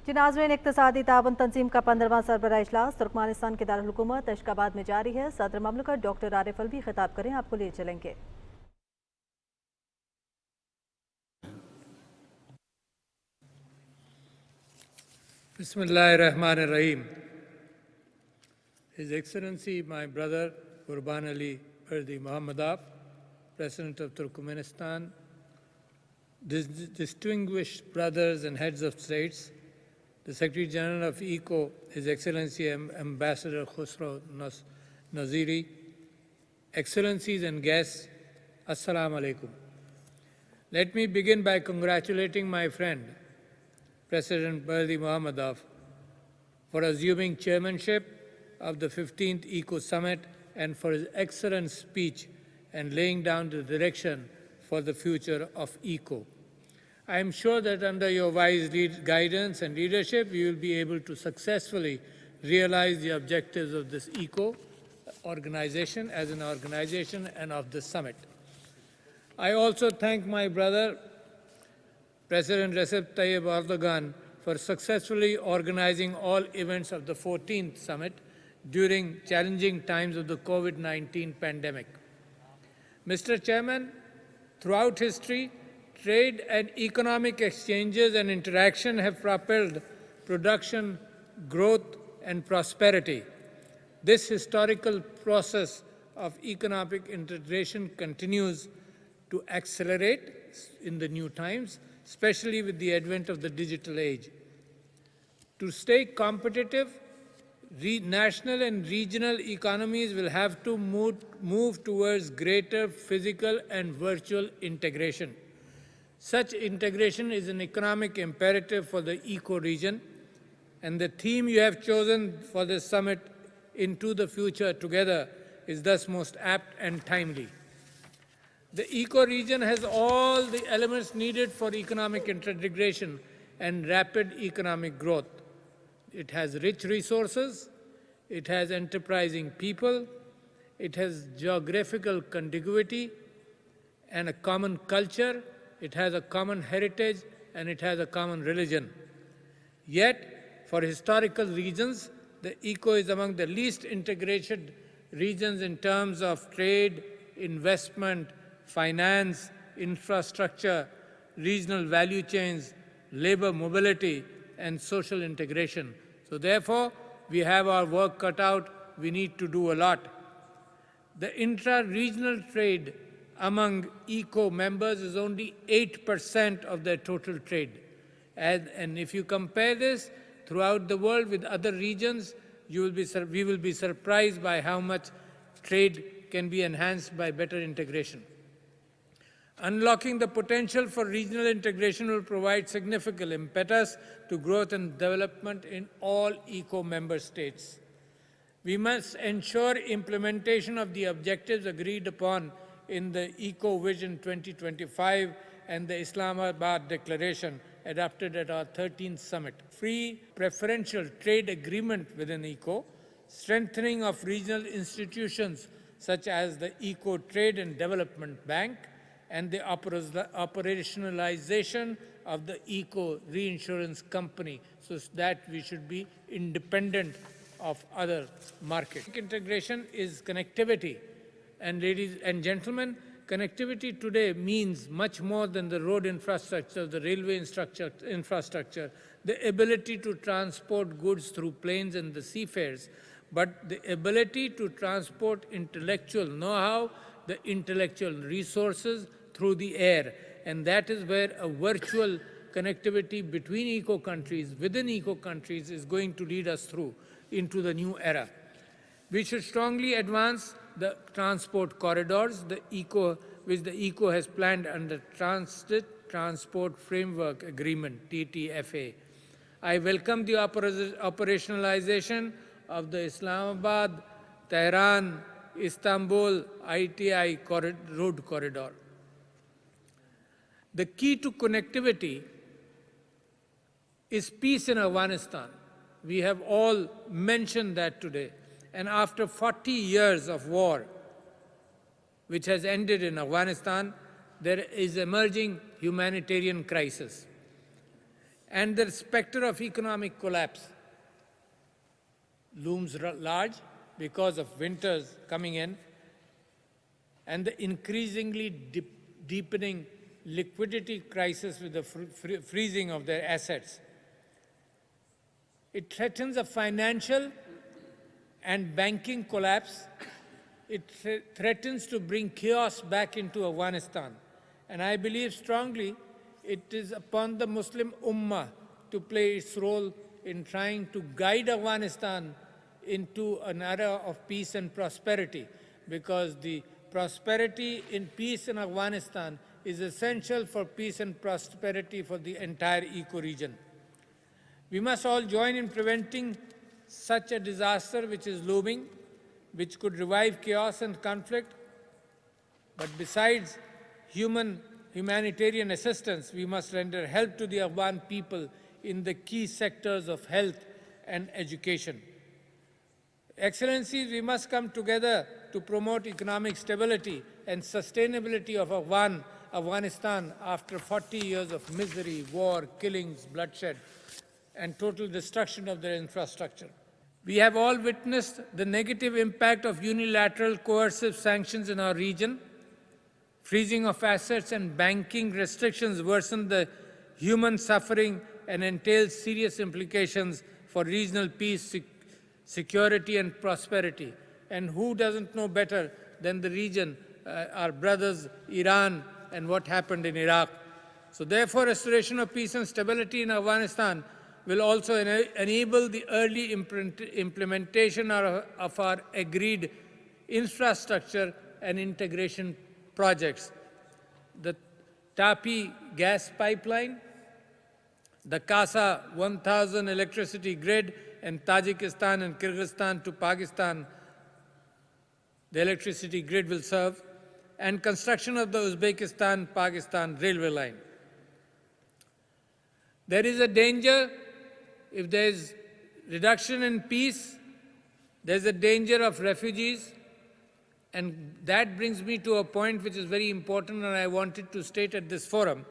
जी नाज़रीन, इक़्तिसादी ताउन तंजीम का 15वां सरबराह इजलास तुर्कमानिस्तान के दारुल-हुकूमत अशकाबाद में जारी है। सदर ममलकत डॉक्टर आरिफ अलवी खिताब करें, आपको ले चलेंगे। Bismillahirrahmanirrahim. His Excellency, my brother Qurban Ali Berdi Mohammadov, President of Turkmenistan, distinguished brothers and heads of states, the Secretary General of ECO, His Excellency Ambassador Khosrow Naziri, Excellencies and guests, Assalamu alaikum. Let me begin by congratulating my friend, President Berdi Mohammadov, for assuming chairmanship of the 15th ECO Summit and for his excellent speech and laying down the direction for the future of ECO. I am sure that under your wise guidance and leadership, you will be able to successfully realize the objectives of this ECO organization as an organization and of the summit. I also thank my brother, President Recep Tayyip Erdogan, for successfully organizing all events of the 14th summit during challenging times of the COVID-19 pandemic. Mr. Chairman, throughout history, trade and economic exchanges and interaction have propelled production, growth, and prosperity. This historical process of economic integration continues to accelerate in the new times, especially with the advent of the digital age. To stay competitive, national and regional economies will have to move towards greater physical and virtual integration. Such integration is an economic imperative for the eco-region, and the theme you have chosen for this summit, Into the Future Together, is thus most apt and timely. The eco-region has all the elements needed for economic integration and rapid economic growth. It has rich resources, it has enterprising people, it has geographical contiguity and a common culture, it has a common heritage, and it has a common religion. Yet, for historical reasons, the ECO is among the least integrated regions in terms of trade, investment, finance, infrastructure, regional value chains, labor mobility, and social integration. So therefore, we have our work cut out. We need to do a lot. The intra-regional trade among ECO members is only 8% of their total trade. And if you compare this throughout the world with other regions, we will be surprised by how much trade can be enhanced by better integration. Unlocking the potential for regional integration will provide significant impetus to growth and development in all ECO member states. We must ensure implementation of the objectives agreed upon in the ECO Vision 2025 and the Islamabad Declaration adopted at our 13th summit. Free preferential trade agreement within ECO, strengthening of regional institutions such as the ECO Trade and Development Bank, and the operationalization of the ECO Reinsurance Company, so that we should be independent of other markets. Integration is connectivity. And ladies and gentlemen, connectivity today means much more than the road infrastructure, the railway infrastructure, the ability to transport goods through planes and the seafares, but the ability to transport intellectual know-how, the intellectual resources through the air. And that is where a virtual connectivity between ECO countries, within ECO countries, is going to lead us through into the new era. We should strongly advance the transport corridors, which the ECO has planned under Transit Transport Framework Agreement, TTFA. I welcome the operationalization of the Islamabad, Tehran, Istanbul, ITI road corridor. The key to connectivity is peace in Afghanistan. We have all mentioned that today. And after 40 years of war, which has ended in Afghanistan, there is emerging humanitarian crisis. and the specter of economic collapse looms large because of winters coming in and the increasingly deepening liquidity crisis with the freezing of their assets. It threatens a financial and banking collapse. It threatens to bring chaos back into Afghanistan. And I believe strongly it is upon the Muslim Ummah to play its role in trying to guide Afghanistan into an era of peace and prosperity, because the prosperity in peace in Afghanistan is essential for peace and prosperity for the entire eco-region. We must all join in preventing such a disaster which is looming, which could revive chaos and conflict. But besides humanitarian assistance, we must render help to the Afghan people in the key sectors of health and education. Excellencies, we must come together to promote economic stability and sustainability of Afghanistan after 40 years of misery, war, killings, bloodshed, and total destruction of their infrastructure. We have all witnessed the negative impact of unilateral coercive sanctions in our region. Freezing of assets and banking restrictions worsen the human suffering and entail serious implications for regional peace, security and prosperity. And who doesn't know better than the region, our brothers Iran and what happened in Iraq. So therefore, restoration of peace and stability in Afghanistan will also enable the early implementation of our agreed infrastructure and integration projects. The Tapi gas pipeline, the Kasa 1000 electricity grid, and Tajikistan and Kyrgyzstan to Pakistan, the electricity grid will serve, and construction of the Uzbekistan-Pakistan railway line. There is a danger, if there is reduction in peace, there is a danger of refugees, and that brings me to a point which is very important and I wanted to state at this forum,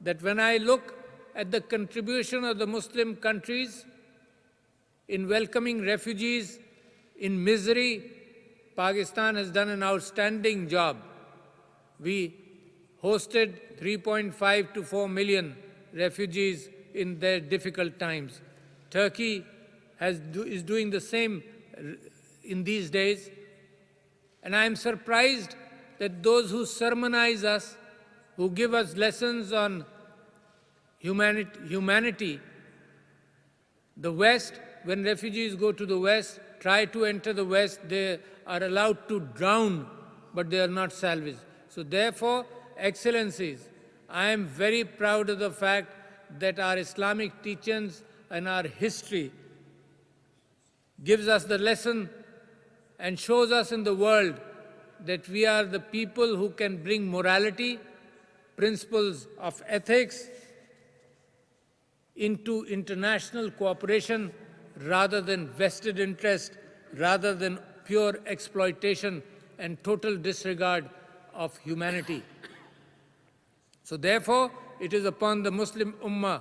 that when I look at the contribution of the Muslim countries in welcoming refugees in misery, Pakistan has done an outstanding job. We hosted 3.5 to 4 million refugees in their difficult times. Turkey is doing the same in these days. And I am surprised that those who sermonize us, who give us lessons on humanity, the West, when refugees go to the West, try to enter the West, they are allowed to drown, but they are not salvaged. So therefore, Excellencies, I am very proud of the fact that our Islamic teachings and our history gives us the lesson and shows us in the world that we are the people who can bring morality, principles of ethics into international cooperation rather than vested interest, rather than pure exploitation and total disregard of humanity. So therefore, it is upon the Muslim Ummah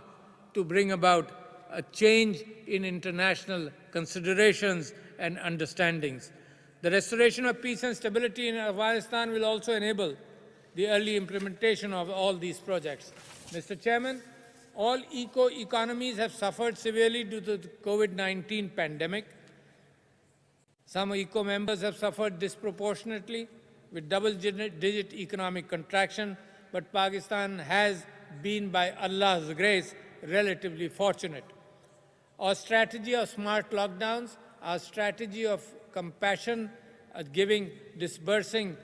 to bring about a change in international considerations and understandings. The restoration of peace and stability in Afghanistan will also enable the early implementation of all these projects. Mr. Chairman, all eco-economies have suffered severely due to the COVID-19 pandemic. Some eco-members have suffered disproportionately with double-digit economic contraction, but Pakistan has been, by Allah's grace, relatively fortunate. Our strategy of smart lockdowns, our strategy of compassion, disbursing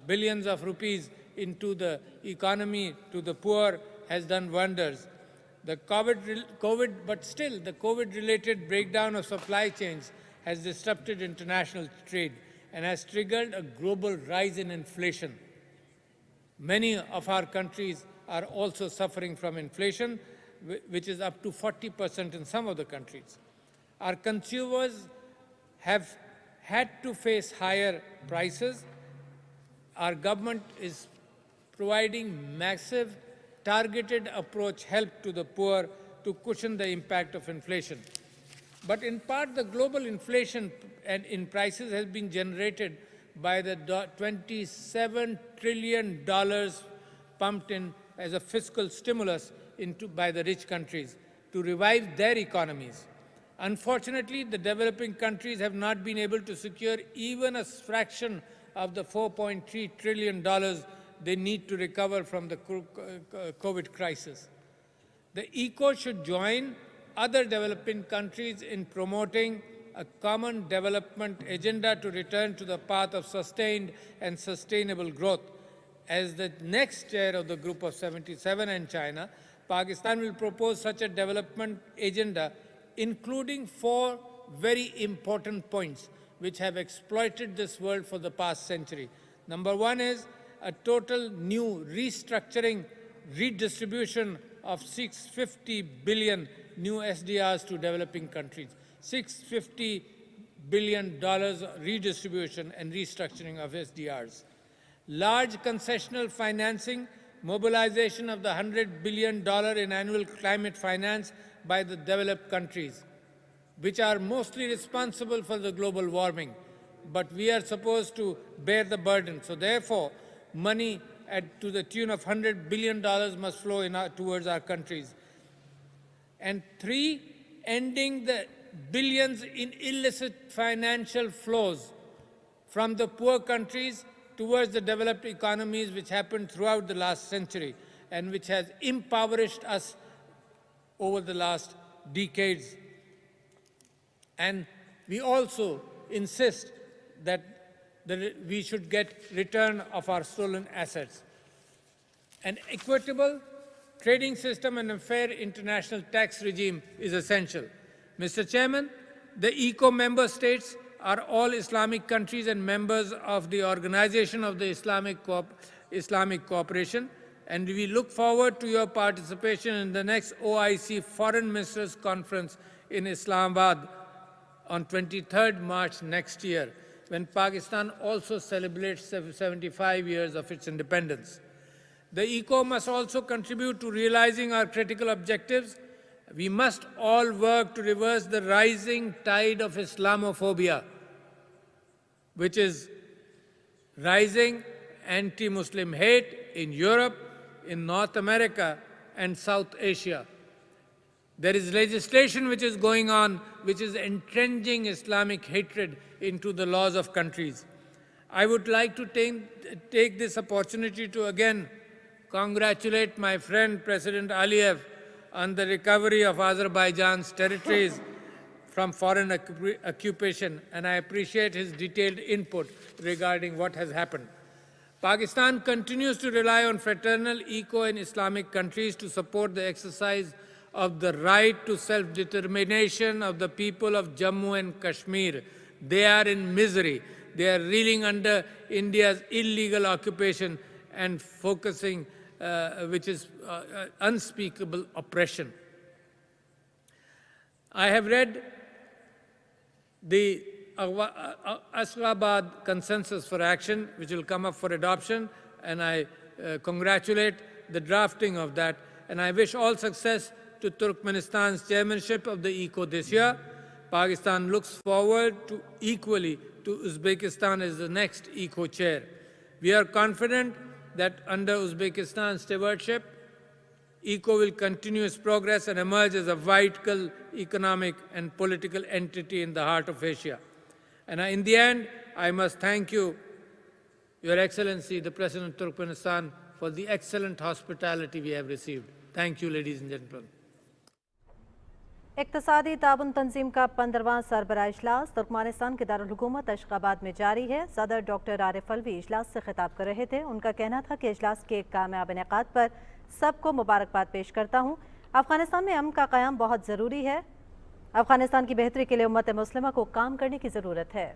billions of rupees into the economy to the poor has done wonders. The COVID-related breakdown of supply chains has disrupted international trade and has triggered a global rise in inflation. Many of our countries are also suffering from inflation, which is up to 40% in some of the countries. Our consumers have had to face higher prices. Our government is providing massive targeted approach helped to the poor to cushion the impact of inflation. But in part, the global inflation and in prices has been generated by the $27 trillion pumped in as a fiscal stimulus by the rich countries to revive their economies. Unfortunately, the developing countries have not been able to secure even a fraction of the $4.3 trillion they need to recover from the COVID crisis. The ECO should join other developing countries in promoting a common development agenda to return to the path of sustained and sustainable growth. As the next chair of the Group of 77 and China, Pakistan will propose such a development agenda, including 4 very important points which have exploited this world for the past century. Number 1 is a total new restructuring, redistribution of $650 billion new SDRs to developing countries. $650 billion redistribution and restructuring of SDRs. Large concessional financing, mobilization of the $100 billion in annual climate finance by the developed countries, which are mostly responsible for the global warming, but we are supposed to bear the burden. So therefore, money to the tune of $100 billion must flow towards our countries. And 3, ending the billions in illicit financial flows from the poor countries towards the developed economies, which happened throughout the last century and which has impoverished us over the last decades. And we also insist that we should get return of our stolen assets. An equitable trading system and a fair international tax regime is essential. Mr. Chairman, the ECO member states are all Islamic countries and members of the Organization of the Islamic Cooperation, and we look forward to your participation in the next OIC Foreign Ministers Conference in Islamabad on 23rd March next year, when Pakistan also celebrates 75 years of its independence. The ECO must also contribute to realizing our critical objectives. We must all work to reverse the rising tide of Islamophobia, which is rising anti-Muslim hate in Europe, in North America, and South Asia. There is legislation which is going on, which is entrenching Islamic hatred into the laws of countries. I would like to take this opportunity to again congratulate my friend President Aliyev on the recovery of Azerbaijan's territories from foreign occupation, and I appreciate his detailed input regarding what has happened. Pakistan continues to rely on fraternal, eco, and Islamic countries to support the exercise of the right to self-determination of the people of Jammu and Kashmir. They are in misery. They are reeling under India's illegal occupation and focusing, which is unspeakable oppression. I have read the Ashgabat Consensus for Action, which will come up for adoption, and I congratulate the drafting of that, and I wish all success to Turkmenistan's chairmanship of the ECO this year. Pakistan looks forward equally to Uzbekistan as the next ECO chair. We are confident that under Uzbekistan's stewardship, ECO will continue its progress and emerge as a vital economic and political entity in the heart of Asia. And in the end, I must thank you, Your Excellency, the President of Turkmenistan, for the excellent hospitality we have received. Thank you, ladies and gentlemen. इक्तसादी ताउन तंजीम का 15वां सरबराह इजलास Turkmenistan के दारुल हुकूमत Ashgabat में जारी है। सदर doctor Arif Alvi इजलास से खिताब कर रहे थे। उनका कहना था कि इजलास के कामयाब इनेकाद पर सबको मुबारकबाद पेश करता हूँ। अफगानिस्तान में अमन का क़याम बहुत ज़रूरी है। अफगानिस्तान की बेहतरी के लिए उम्मत मुस्लिमा को काम करने की ज़रूरत है।